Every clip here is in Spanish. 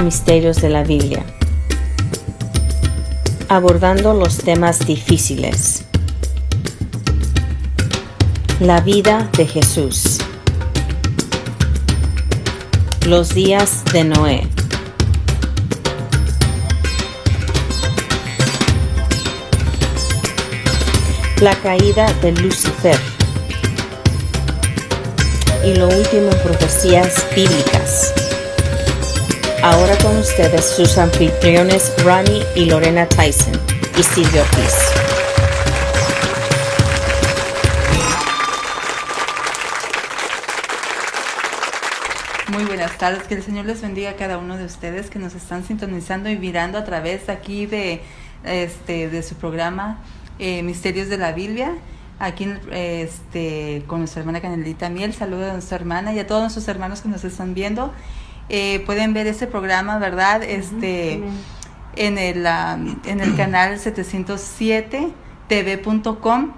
a Misterios de la Biblia, abordando los temas difíciles. La vida de Jesús. Los días de Noé. La caída de Lucifer. Y lo último en profecías bíblicas. Ahora con ustedes sus anfitriones Ronnie y Lorena Tyson y Silvia Ortiz. Muy buenas tardes, que el Señor les bendiga a cada uno de ustedes que nos están sintonizando y mirando a través aquí de su programa Misterios de la Biblia. Aquí con nuestra hermana Canelita Miel. Saludo a nuestra hermana y a todos nuestros hermanos que nos están viendo. Pueden ver este programa, ¿verdad? En el canal 707tv.com.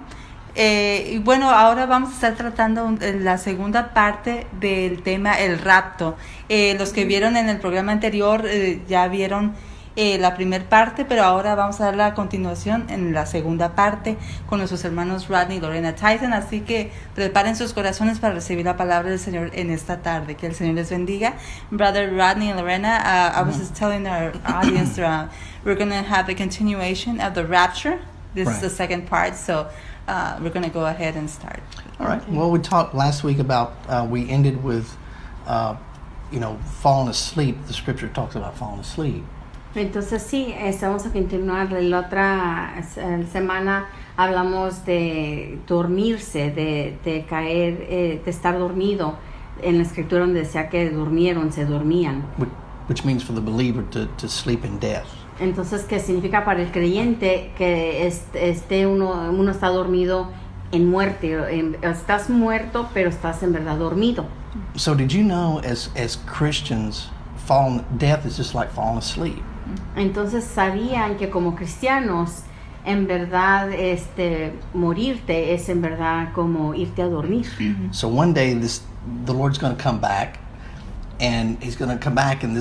Y bueno, ahora vamos a estar tratando la segunda parte del tema, el rapto. Los que vieron en el programa anterior ya vieron la primera parte, pero ahora vamos a dar la continuación en la segunda parte con nuestros hermanos Rodney y Lorena Tyson. Así que preparen sus corazones para recibir la palabra del Señor en esta tarde. Que el Señor les bendiga. Brother Rodney and Lorena, I was just telling our audience we're going to have a continuation of the rapture. This is the second part, so we're going to go ahead and start. All right. Well, we talked last week about, we ended with, falling asleep. The scripture talks about falling asleep. Entonces sí, vamos a continuar. La otra semana hablamos de dormirse, de caer, de estar dormido. En la escritura donde decía que se dormían. Which means for the believer to sleep in death. Entonces, ¿qué significa para el creyente que uno está dormido en muerte? Estás muerto, pero estás en verdad dormido. So did you know as Christians, death is just like falling asleep? Entonces, ¿sabían que como cristianos, en verdad, morirte es en verdad como irte a dormir? So one day the Lord's going to come back. And he's going to come back, and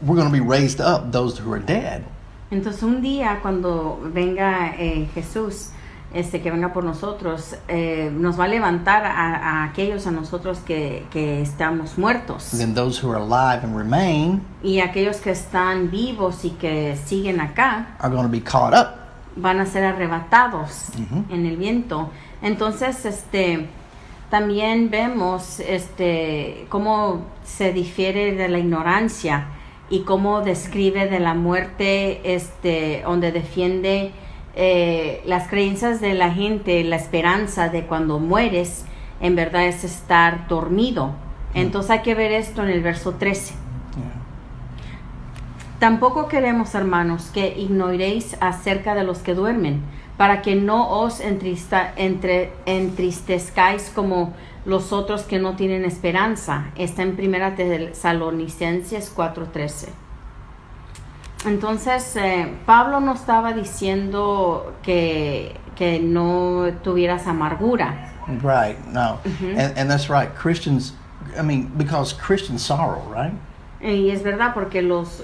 we're going to be raised up, those who are dead. Entonces un día cuando venga Jesús, que venga por nosotros, nos va a levantar a aquellos a nosotros que estamos muertos. And then those who are alive and remain, y aquellos que están vivos y que siguen acá, are going to be caught up. Van a ser arrebatados en el viento. Entonces, también vemos cómo se difiere de la ignorancia y cómo describe de la muerte, donde defiende las creencias de la gente, la esperanza de cuando mueres, en verdad es estar dormido. Entonces hay que ver esto en el verso 13. Tampoco queremos, hermanos, que ignoréis acerca de los que duermen, para que no os entristezcáis como los otros que no tienen esperanza. Está en 1 Tesalonicenses 4:13. Entonces, Pablo no estaba diciendo que no tuvieras amargura. Right, no. And that's right. Christians, because Christians sorrow, right? Y es verdad, porque los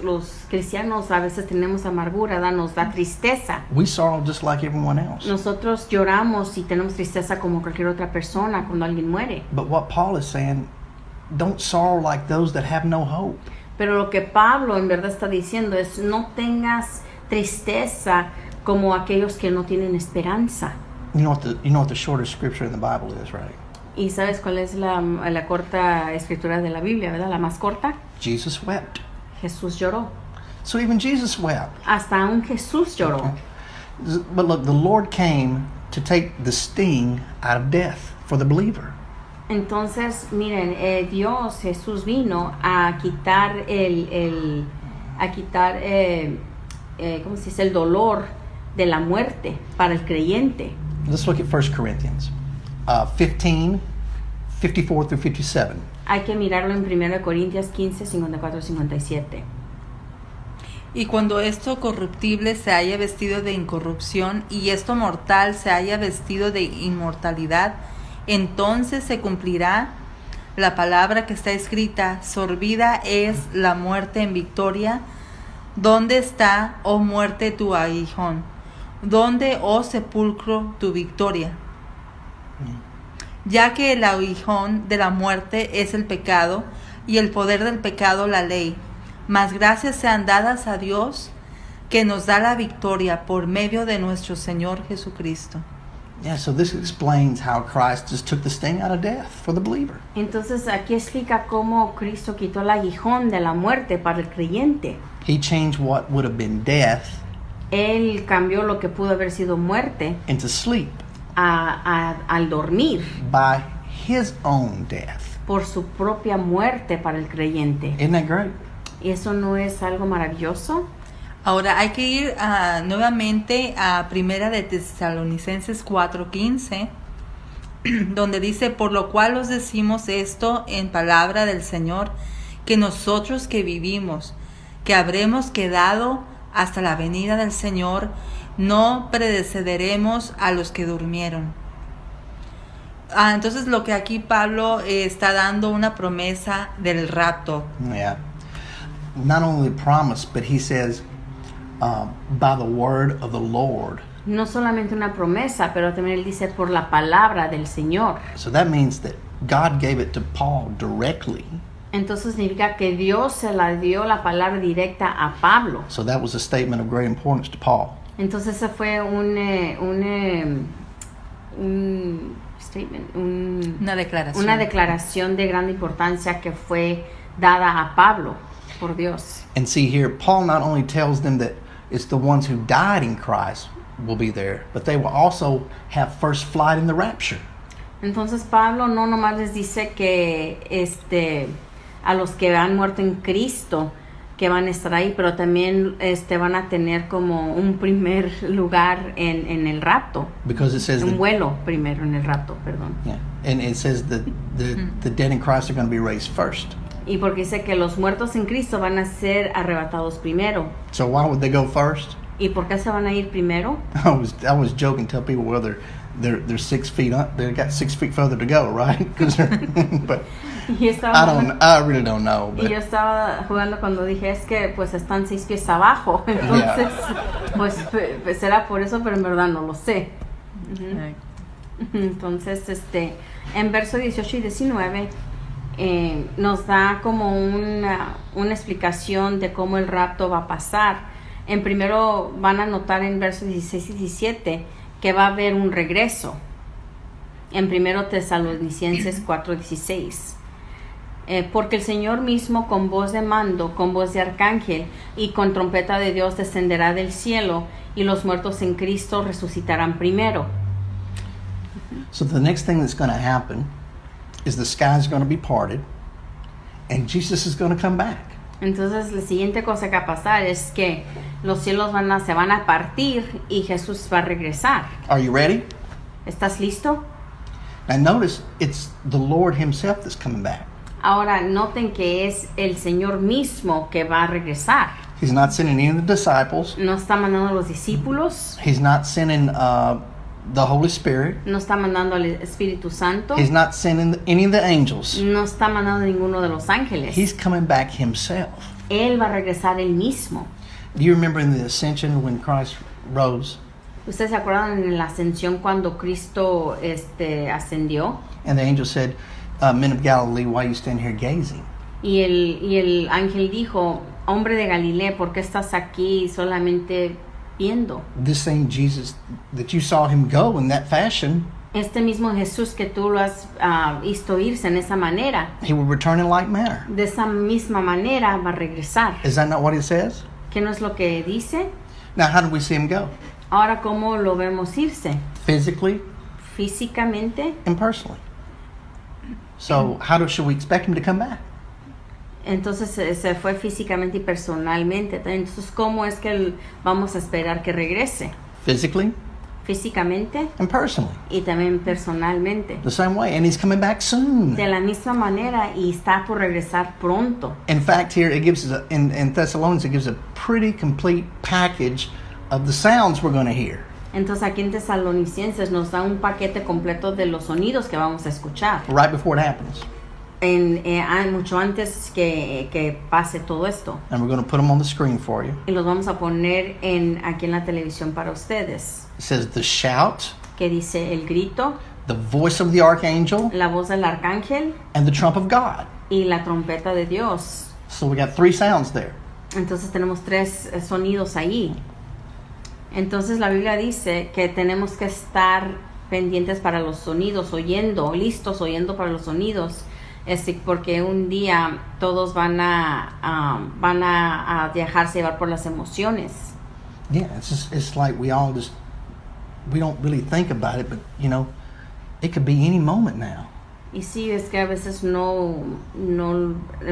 cristianos a veces tenemos amargura, nos da tristeza. We sorrow just like everyone else. Nosotros lloramos y tenemos tristeza como cualquier otra persona cuando alguien muere. But what Paul is saying, don't sorrow like those that have no hope. Pero lo que Pablo en verdad está diciendo es no tengas tristeza como aquellos que no tienen esperanza. You know what the shortest scripture in the Bible is, right? ¿Y sabes cuál es la corta escritura de la Biblia, verdad? La más corta. Jesus wept. Jesús lloró. So even Jesus wept. Hasta aún Jesús lloró. Okay. But look, the Lord came to take the sting out of death for the believer. Entonces, miren, Jesús vino a quitar ¿cómo se dice? El dolor de la muerte para el creyente. Let's look at 1 Corinthians 15, 54 through 57. Hay que mirarlo en 1 Corintios 15, 54, 57. Y cuando esto corruptible se haya vestido de incorrupción y esto mortal se haya vestido de inmortalidad, entonces se cumplirá la palabra que está escrita: sorbida es la muerte en victoria. ¿Dónde está, oh muerte, tu aguijón? ¿Dónde, oh sepulcro, tu victoria? Ya que el aguijón de la muerte es el pecado, y el poder del pecado la ley. Mas gracias sean dadas a Dios, que nos da la victoria por medio de nuestro Señor Jesucristo. Yeah, so this explains how Christ just took the sting out of death for the believer. Entonces aquí explica cómo Cristo quitó el aguijón de la muerte para el creyente. He changed what would have been death Él cambió lo que pudo haber sido muerte into sleep al dormir by his own death. por su propia muerte para el creyente. Isn't that great? ¿Y eso no es algo maravilloso? Ahora hay que ir nuevamente a Primera de Tesalonicenses 4:15, donde dice: por lo cual os decimos esto en palabra del Señor, que nosotros que vivimos, que habremos quedado hasta la venida del Señor, no precederemos a los que durmieron. Entonces lo que aquí Pablo está dando una promesa del rapto. Yeah. Not only the promise, but he says, by the word of the Lord. No solamente una promesa, pero también él dice por la palabra del Señor. So that means that God gave it to Paul directly. Entonces significa que Dios se la dio la palabra directa a Pablo. So that was a statement of great importance to Paul. Entonces ese fue un statement, una declaración de gran importancia que fue dada a Pablo por Dios. And see here, Paul not only tells them that it's the ones who died in Christ will be there, but they will also have first flight in the rapture. Entonces Pablo no nomás les dice que a los que han muerto en Cristo que van a estar ahí, pero también van a tener como un primer lugar en el rapto. Because it says Un that, vuelo primero en el rapto, perdón. yeah, and it says that the dead in Christ are going to be raised first. Y porque dice que los muertos en Cristo van a ser arrebatados primero. So why would they go first? ¿Y por qué se van a ir primero? I was joking, tell people, well, they're 6 feet up, they got 6 feet further to go, right? But Y I really don't know. Y But yo estaba jugando cuando dije, es que pues están 6 pies abajo. Entonces, pues será por eso, pero en verdad no lo sé. Entonces, en verso 18 y 19 nos da como una explicación de cómo el rapto va a pasar. En primero van a notar en versos 16 y 17 que va a haber un regreso. En primero Tesalonicenses 4:16. Porque el Señor mismo con voz de mando, con voz de arcángel y con trompeta de Dios descenderá del cielo, y los muertos en Cristo resucitarán primero. so the next thing that's going to happen is the sky is going to be parted, and Jesus is going to come back. Entonces la siguiente cosa que va a pasar es que los cielos se van a partir y Jesús va a regresar. Are you ready? ¿Estás listo? Now notice it's the Lord himself that's coming back. Ahora noten que es el Señor mismo que va a regresar. He's not sending any of the disciples. No está mandando a los discípulos, He's not sending the Holy Spirit. no está mandando al Espíritu Santo, He's not sending any of the angels. no está mandando a ninguno de los ángeles. He's coming back himself. Él va a regresar él mismo. Do you remember in the ascension when Christ rose ¿Ustedes se acuerdan en la ascensión cuando Cristo ascendió? and the angel said, men of Galilee, why you stand here gazing? Y el ángel dijo, hombre de Galilea, ¿por qué estás aquí solamente viendo? This same Jesus that you saw him go in that fashion, Este mismo Jesús que tú lo has visto irse en esa manera, he will return in like manner. de esa misma manera va a regresar. Is that not what it says? ¿Qué no es lo que dice? Now, how did we see him go? Ahora, ¿cómo lo vemos irse? Physically Físicamente. and personally. So, should we expect him to come back? Entonces se fue físicamente y personalmente. Entonces, ¿cómo es que vamos a esperar que regrese? Physically Físicamente and personally. y también personalmente. The same way. And he's coming back soon. De la misma manera, y está por regresar pronto. In fact, here it gives us, in Thessalonians, it gives a pretty complete package of the sounds we're going to hear. Entonces aquí en Tesalonicenses nos da un paquete completo de los sonidos que vamos a escuchar. Right before it happens. mucho antes que pase todo esto. And we're going to put them on the screen for you. Y los vamos a poner aquí en la televisión para ustedes. It says the shout, Que dice el grito, the voice of the archangel, la voz del arcángel and the trump of God. y la trompeta de Dios. So we got 3 sounds there. Entonces tenemos 3 sonidos ahí. Entonces la Biblia dice que tenemos que estar pendientes para los sonidos, listos oyendo para los sonidos, porque un día todos van a dejarse llevar por las emociones. Yeah, it's like we don't really think about it, but it could be any moment now. Y sí, es que a veces en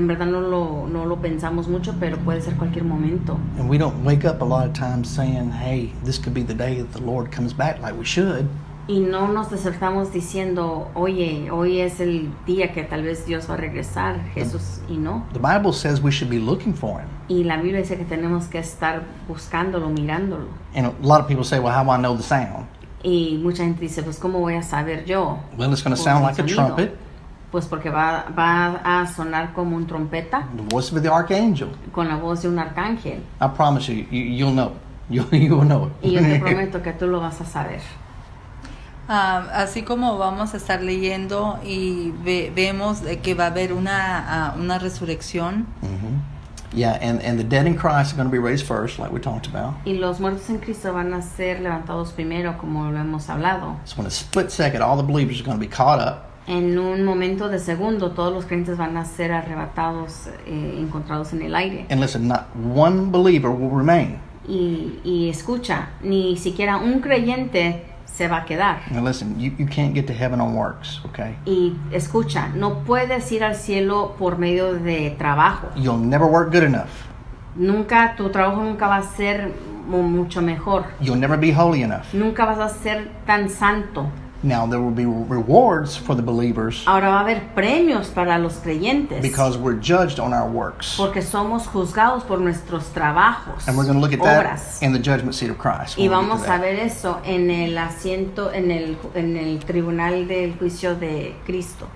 verdad no lo pensamos mucho, pero puede ser cualquier momento. And we don't wake up a lot of times saying, hey, this could be the day that the Lord comes back, like we should. Y no nos despertamos diciendo, oye, hoy es el día que tal vez Dios va a regresar, Jesús, y no. The Bible says we should be looking for Him. Y la Biblia dice que tenemos que estar buscándolo, mirándolo. And a lot of people say, well, how do I know the sound? Y mucha gente dice, pues, ¿cómo voy a saber yo? Well, it's going to Por sound el like a sonido. trumpet, Pues porque va a sonar como un trompeta the voice of the archangel. con la voz de un arcángel. I promise you'll know. You will know Y yo te it. prometo que tú lo vas a saber. Así como vamos a estar leyendo y vemos que va a haber una resurrección. Yeah, and the dead in Christ are going to be raised first, like we talked about. Y los muertos en Cristo van a ser levantados primero, como lo hemos hablado. So in a split second, all the believers are going to be caught up. En un momento de segundo, todos los creyentes van a ser arrebatados, encontrados en el aire. And listen, not one believer will remain. Y escucha, ni siquiera un creyente se va a quedar. Now listen, you can't get to heaven on works, okay? Y escucha, no puedes ir al cielo por medio de trabajo. You'll never work good enough. Tu trabajo nunca va a ser mucho mejor. You'll never be holy enough. Nunca vas a ser tan santo. Now there will be rewards for the believers Ahora va a haber premios para los creyentes. because we're judged on our works. Porque somos juzgados por nuestros trabajos, And we're going to look at obras. that in the judgment seat of Christ. Y when we get vamos to a that. ver eso en el asiento, en el tribunal del juicio de Cristo.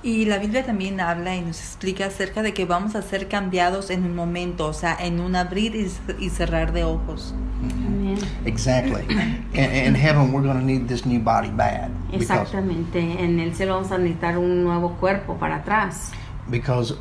Y la Biblia también habla y nos explica acerca de que vamos a ser cambiados en un momento, o sea, en un abrir y cerrar de ojos. Amén. Exactly. In heaven, we're going to need this new body bad. Exactamente. En el cielo vamos a necesitar un nuevo cuerpo para atrás. Because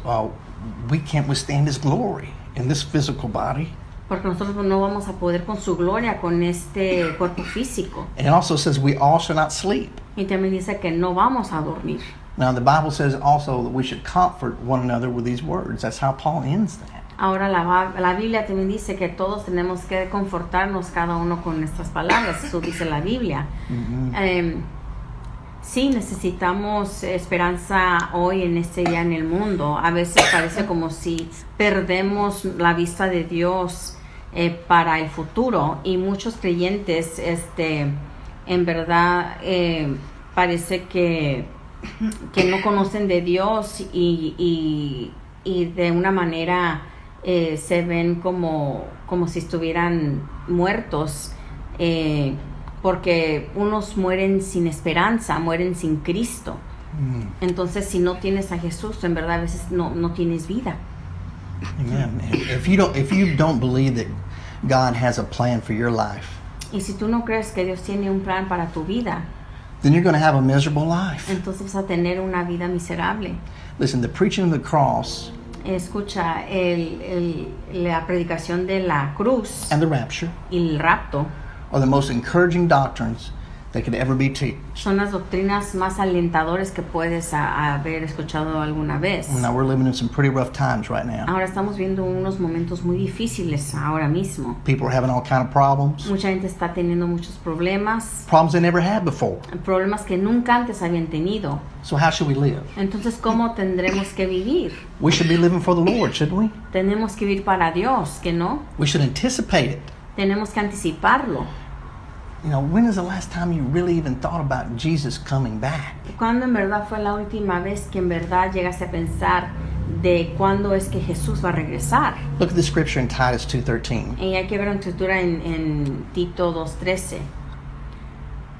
we can't withstand His glory in this physical body. Porque nosotros no vamos a poder con su gloria, con este cuerpo físico. And it also says we all shall not sleep. Y también dice que no vamos a dormir. Now, the Bible says also that we should comfort one another with these words. That's how Paul ends that. Ahora la Biblia también dice que todos tenemos que confortarnos cada uno con nuestras palabras. Eso dice la Biblia. Sí, necesitamos esperanza hoy en este día en el mundo. A veces parece como si perdemos la vista de Dios para el futuro. Y muchos creyentes, en verdad, parece que no conocen de Dios y de una manera se ven como si estuvieran muertos, porque unos mueren sin esperanza, mueren sin Cristo. Entonces, si no tienes a Jesús, en verdad a veces no tienes vida. Amen. If you don't believe that God has a plan for your life, Y si tú no crees que Dios tiene un plan para tu vida, then you're going to have a miserable life. entonces vas a tener una vida miserable. Listen, the preaching of the cross Escucha, la predicación de la cruz and the rapture y el rapto are the most encouraging doctrines that could ever be taught. son las doctrinas más alentadoras que puedes haber escuchado alguna vez. Now we're living in some pretty rough times right now. Ahora estamos viendo unos momentos muy difíciles ahora mismo. People are having all kind of problems, Mucha gente está teniendo muchos problemas they never had before. problemas que nunca antes habían tenido. So how should we live? Entonces, ¿cómo tendremos que vivir? We should be living for the Lord, shouldn't we? Tenemos que vivir para Dios, ¿que no? We should anticipate it. Tenemos que anticiparlo. You know, when is the last time you really even thought about Jesus coming back? ¿Cuándo en verdad fue la última vez que en verdad llegaste a pensar de cuándo es que Jesús va a regresar? Look at the scripture in Titus 2:13. Y hay que ver una escritura en Tito 2:13.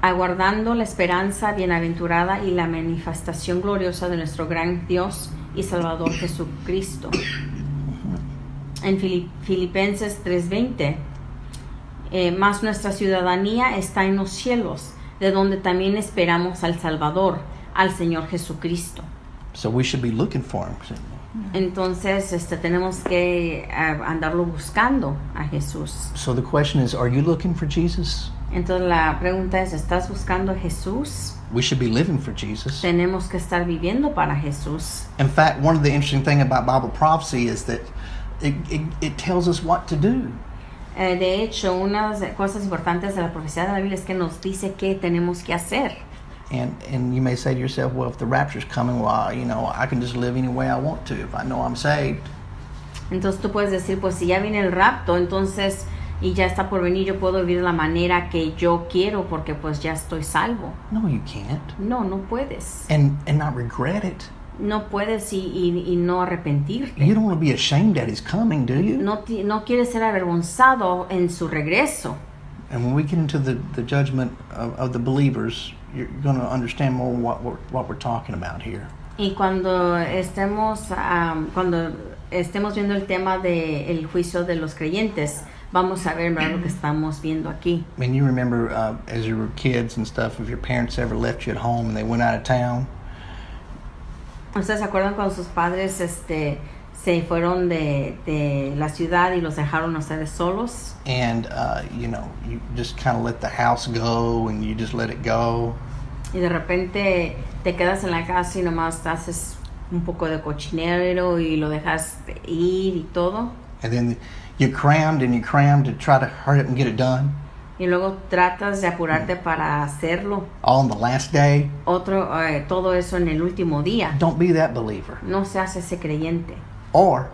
aguardando la esperanza bienaventurada y la manifestación gloriosa de nuestro gran Dios y Salvador Jesucristo. En Filipenses 3:20, mas nuestra ciudadanía está en los cielos, de donde también esperamos al Salvador, al Señor Jesucristo. So we should be looking for him. Entonces tenemos que andarlo buscando a Jesús. So the question is, are you looking for Jesus? Entonces la pregunta es, ¿estás buscando a Jesús? We should be living for Jesus. Tenemos que estar viviendo para Jesús. In fact, one of the interesting things about Bible prophecy is that it tells us what to do. De hecho, una de las cosas importantes de la profecía de la Biblia es que nos dice qué tenemos que hacer. And you may say to yourself, well, if the rapture's coming, well, you know, I can just live any way I want to if I know I'm saved. Entonces tú puedes decir, pues si ya viene el rapto, entonces y ya está por venir, yo puedo vivir de la manera que yo quiero porque pues ya estoy salvo. No, you can't. No, no puedes. And not regret it. No puedes y no arrepentirte. You don't want to be ashamed that he's coming, do you? No quieres ser avergonzado en su regreso. And when we get into the judgment of the believers, you're going to understand more what we're talking about here. Y cuando estemos viendo el tema del juicio de los creyentes, vamos a ver lo que estamos viendo aquí. I mean, you remember as you were kids and stuff, if your parents ever left you at home and they went out of town? ¿Ustedes se acuerdan cuando sus padres se fueron de la ciudad y los dejaron a ustedes solos? And, you know, you just kind of let the house go and you just let it go. Y de repente te quedas en la casa y nomás haces un poco de cochinero y lo dejas ir y todo. And then you crammed to try to hurry up and get it done. Y luego tratas de apurarte para hacerlo. All on the last day. Todo eso en el último día. Don't be that believer. No seas ese creyente. Or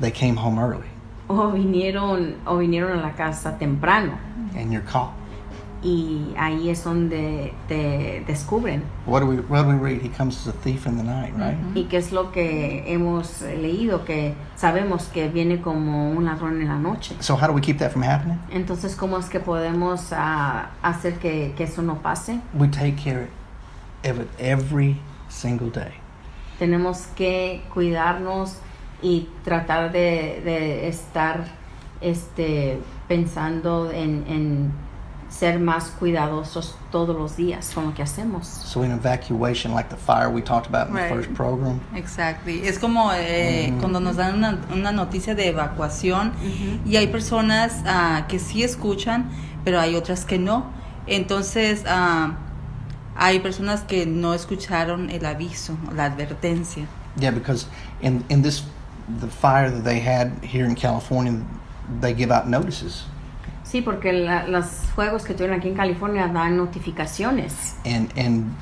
they came home early. O vinieron a la casa temprano. And you're caught. Y ahí es donde te descubren. What do we read? He comes as a thief in the night, right? Y qué es lo que hemos leído, que sabemos que viene como un ladrón en la noche. So how do we keep that from happening? Entonces, ¿cómo es que podemos hacer que eso no pase? We take care of it every single day. Tenemos que cuidarnos y tratar de estar pensando en ser más cuidadosos todos los días con lo que hacemos. So in evacuation, like the fire we talked about in the first program. Exactly. Es como cuando nos dan una noticia de evacuación y hay personas que sí escuchan, pero hay otras que no. Entonces hay personas que no escucharon el aviso, la advertencia. Yeah, because in the fire that they had here in California, they give out notices. Sí, porque los fuegos que tuvieron aquí en California dan notificaciones. And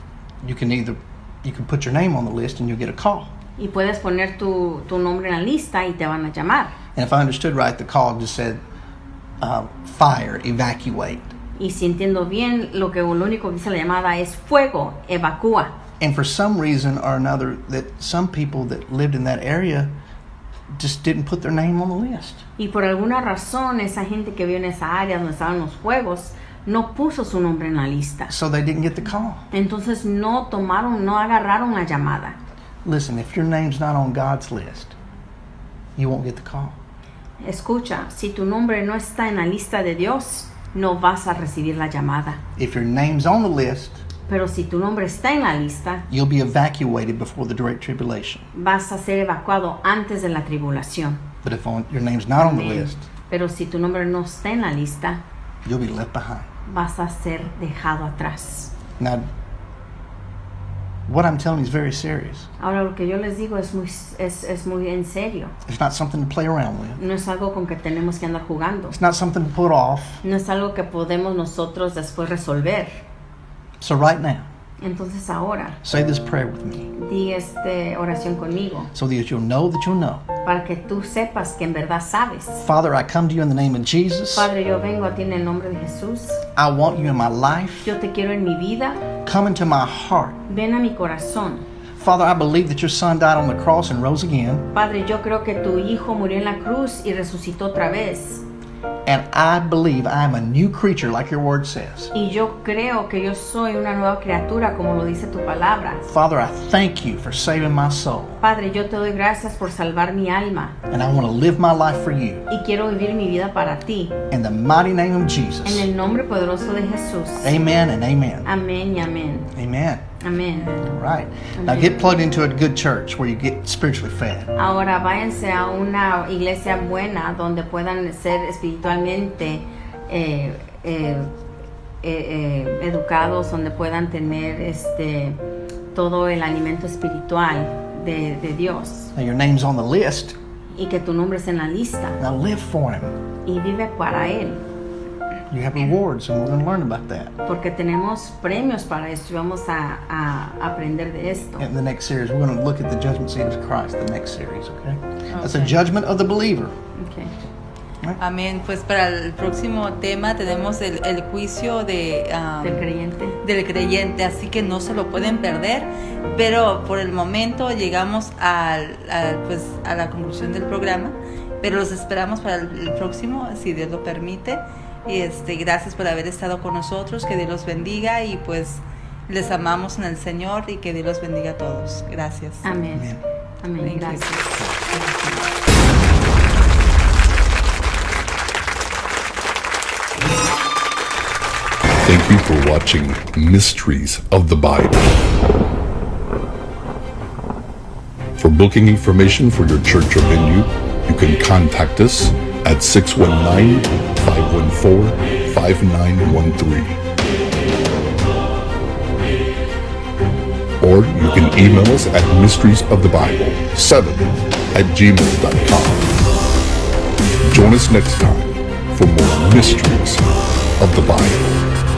you can put your name on the list and you'll get a call. Y puedes poner tu nombre en la lista y te van a llamar. And if I understood right, the call just said fire, evacuate. Y si entiendo bien, lo único que dice la llamada es fuego, evacúa. And for some reason or another, that some people that lived in that area just didn't put their name on the list. Y por alguna razón, esa gente que vive en esa área donde estaban los fuegos no puso su nombre en la lista. So they didn't get the call. Entonces no agarraron la llamada. Listen, if your name's not on God's list, you won't get the call. Escucha, si tu nombre no está en la lista de Dios, no vas a recibir la llamada. If your name's on the list, pero si tu nombre está en la lista, you'll be evacuated before the great tribulation. Vas a ser evacuado antes de la tribulación. But if your name's not on the list, pero si tu nombre no está en la lista, you'll be left behind. Vas a ser dejado atrás. Now, what I'm telling you is very serious. Ahora lo que yo les digo es muy en serio. It's not something to play around with. No es algo con que tenemos que andar jugando. It's not something to put off. No es algo que podemos nosotros después resolver. So right now, entonces ahora, say this prayer with me. Di oración conmigo. So that you'll know. Para que tú sepas que en verdad sabes. Father, I come to you in the name of Jesus. Padre, yo vengo a ti en el nombre de Jesús. I want you in my life. Yo te quiero en mi vida. Come into my heart. Ven a mi corazón. Father, I believe that your son died on the cross and rose again. Padre, yo creo que tu hijo murió en la cruz y resucitó otra vez. And I believe I am a new creature, like your word says. Y yo creo que yo soy una nueva criatura, como lo dice tu palabra. Father, I thank you for saving my soul. Padre, yo te doy gracias por salvar mi alma. And I want to live my life for you. Y quiero vivir mi vida para ti. In the mighty name of En Jesus. el nombre poderoso de Jesús. Amen and amen. Amén y amén. Amen. Amén. All right. Now get plugged into a good church where you get spiritually fed. Ahora váyanse a una iglesia buena donde puedan ser espiritualmente educados, donde puedan tener todo el alimento espiritual de Dios. Now your name's on the list. Y que tu nombre esté en la lista. Now live for Him. Y vive para Él. You have rewards, and we're going to learn about that Porque tenemos premios para esto y vamos a aprender de esto. in the next series. We're going to look at the judgment seat of Christ, the next series, okay? That's a judgment of the believer. Okay. Amén. Pues para el próximo tema tenemos el juicio Del creyente. del creyente, así que no se lo pueden perder. Pero por el momento llegamos a la conclusión del programa, pero los esperamos para el próximo, si Dios lo permite. Y gracias por haber estado con nosotros, que Dios los bendiga y pues les amamos en el Señor y que Dios los bendiga a todos. Gracias. Amén. Amén. Amén. Thank you. Gracias. Thank you for watching Mysteries of the Bible. For booking information for your church or venue, you can contact us at 619-514-5913. Or you can email us at mysteriesofthebible7@gmail.com. Join us next time for more Mysteries of the Bible.